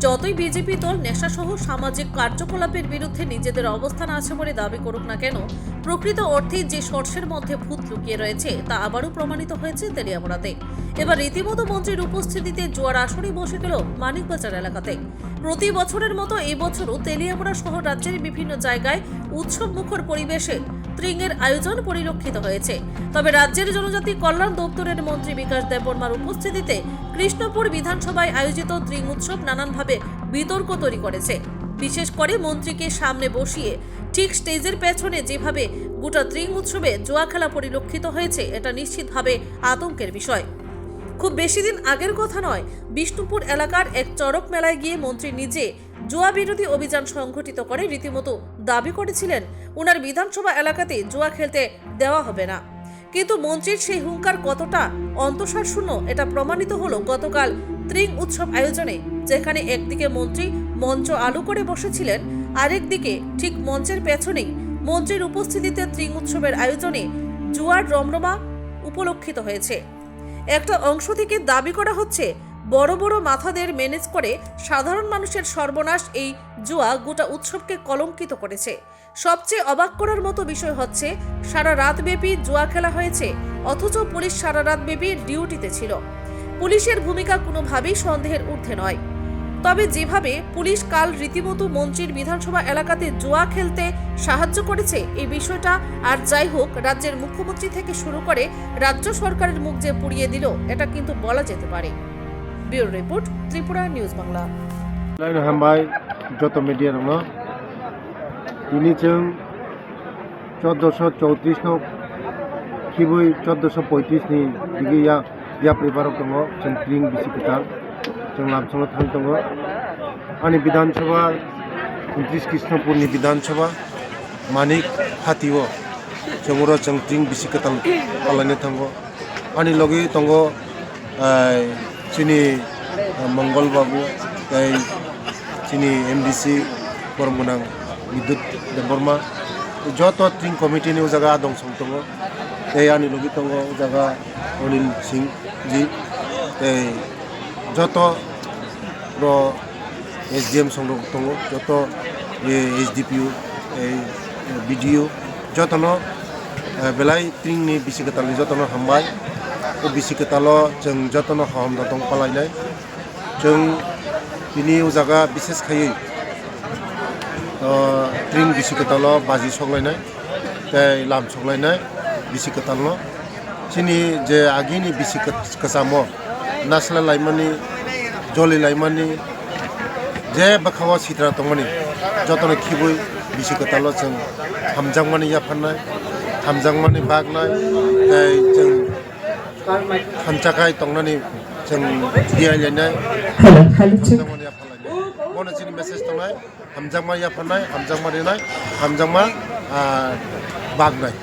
যতই বিজেপি দল নেশাসহ সামাজিক কার্যকলাপের বিরুদ্ধে নিজেদের অবস্থান আছে বলে দাবি করুক না কেন, প্রকৃত অর্থে যে সর্ষের মধ্যে ভূত লুকিয়ে রয়েছে তা আবারও প্রমাণিত হয়েছে তেলিয়ামুড়াতে। এবার রীতিমতো মন্ত্রীর উপস্থিতিতে জোয়ার আসরে বসে গেল মানিকবাজার এলাকাতে। প্রতি বছরের মতো এবছরও তেলিয়ামুড়া সহ রাজ্যের বিভিন্ন জায়গায় উৎসব মুখর পরিবেশে ত্রিংয়ের আয়োজন পরিলক্ষিত হয়েছে। তবে রাজ্যের জনজাতি কল্যাণ দপ্তরের মন্ত্রী বিকাশ দেববর্মার উপস্থিতিতে কৃষ্ণপুর বিধানসভায় আয়োজিত ত্রিং উৎসব নানানভাবে বিতর্ক তৈরি করেছে। বিশেষ করে মন্ত্রীকে সামনে বসিয়ে ঠিক স্টেজের পেছনে যেভাবে গোটা ত্রিং উৎসবে জুয়া খেলা পরিলক্ষিত হয়েছে, এটা নিশ্চিতভাবে আতঙ্কের বিষয়। খুব বেশি দিন আগের কথা নয়, বিষ্ণুপুর এলাকার এক চড়ক মেলায় গিয়ে মন্ত্রী নিজে জুয়া বিরোধী অভিযান সংগঠিত করে রীতিমতো দাবি করেছিলেন ওনার বিধানসভা এলাকাতে জুয়া খেলতে দেওয়া হবে না। কিন্তু মন্ত্রীর সেই হুঙ্কার কতটা অন্তঃসার শূন্য এটা প্রমাণিত হলো গতকাল ত্রিং উৎসব আয়োজনে, যেখানে একদিকে মন্ত্রী মঞ্চ আলু করে বসেছিলেন, আরেকদিকে ঠিক মঞ্চের পেছনেই মন্ত্রীর উপস্থিতিতে ত্রিং উৎসবের আয়োজনে জুয়ার রমরমা উপলক্ষিত হয়েছে। একটা অংশ থেকে দাবি করা হচ্ছে বড় বড় মাথাদের ম্যানেজ করে সাধারণ মানুষের সর্বনাশ এই জুয়া গোটা উৎসবকে কলঙ্কিত করেছে। সবচেয়ে অবাক করার মতো বিষয় হচ্ছে সারা রাতব্যাপী জুয়া খেলা হয়েছে, অথচ পুলিশ সারা রাতব্যাপী ডিউটিতে ছিল। পুলিশের ভূমিকা কোনোভাবেই সন্দেহের ঊর্ধ্বে নয়। তবে যেভাবে পুলিশ কাল রীতিমতো মন্ত্রীর বিধানসভা এলাকাতে জুয়া খেলতে সাহায্য করেছে, এই বিষয়টা আর যাই হোক রাজ্যের মুখ্যমন্ত্রী থেকে শুরু করে রাজ্য সরকারের মুখ যে পুড়িয়ে দিল, এটা কিন্তু বলা যেতে পারে। Bureau report, Tripura news Bangla. হামবাই যত মিডিয়া दङ बिनि जों 1434 नो खिबुई 1435 नि दिगे या प्रिपार दङ जों क्लिन बिसिकटाल जों लामसंग थां दङ आनि विधानसभा 29 कृष्णपुरनि विधानसभा मानिक हातिओ जोंरो जों क्लिन बिसिकटाल पालायनो थांगो आनि लगे दङ चिनी मंगल बाबू चिनी एमडीसी बरमगोनां विद्युत देबबर्मा जत ट्रिं कमिटी नि जगह दं दङ आनि लगे दङ जगह अनिल सिंह जी जत रो एसडीएम संग दङ जत एसडीपीओ बीडीओ जतनो बेलाय ट्रिं नि बिसिकताल जतनो हामबाय ओ बिसिकताल जों जतनो हामदा दं पालायनाय जों बिनि जगह विशेष खायै ट्रिं बिसिकताल बाजी सगलायनाय लाम सगलायनाय बिसिकताल चिनी जे आगिनि बिसिकसामो नासला लाइमानि जलि लाइमानि जे बखावा सिद्रा दंमोन जतनो खिबुई बिसिकताल जों हामजांमानि याफाननाय हामजांमानि बागनाय जों खानचाखाय दंनानै जों दियायलायनाय हामजांमानि याफाननाय मने चिनि मेसेज दंनाय हामजांमा याफाननाय हामजांमानिनाय हामजांमा बागनाय